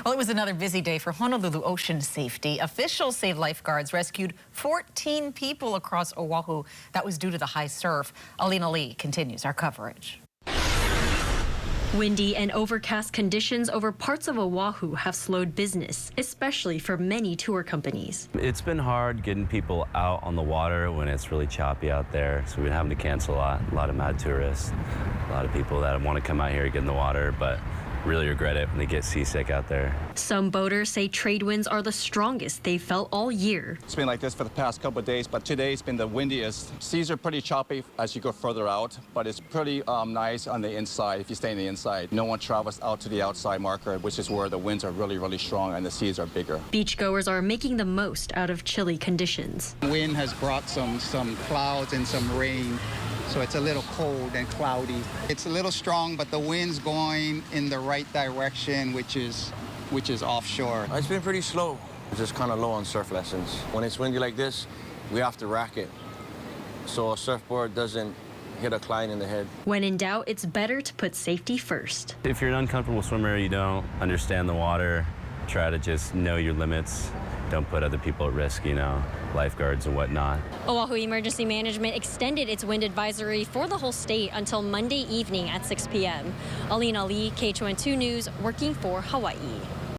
Well, it was another busy day for Honolulu Ocean Safety. Officials say lifeguards rescued 14 people across Oahu. That was due to the high surf. Alina Lee continues our coverage. Windy and overcast conditions over parts of Oahu have slowed business, especially for many tour companies. It's been hard getting people out on the water when it's really choppy out there, so we've been having to cancel a lot of mad tourists, a lot of people that want to come out here and get in the water, but really regret it when they get seasick out there. Some boaters say trade winds are the strongest they've felt all year. It's been like this for the past couple of days, but today's been the windiest. Seas are pretty choppy as you go further out, but it's pretty nice on the inside if you stay in the inside. No one travels out to the outside marker, which is where the winds are really strong and the seas are bigger. Beachgoers are making the most out of chilly conditions. Wind has brought some clouds and some rain, so it's a little cold and cloudy. It's a little strong, but the wind's going in the right direction, which is offshore. It's been pretty slow. It's just kind of low on surf lessons. When it's windy like this, we have to rack it so a surfboard doesn't hit a client in the head. When in doubt, it's better to put safety first. If you're an uncomfortable swimmer, you don't understand the water, try to just know your limits. Don't put other people at risk, lifeguards and whatnot. Oahu Emergency Management extended its wind advisory for the whole state until Monday evening at 6 p.m. Alina Lee, KHON2 News, working for Hawaii.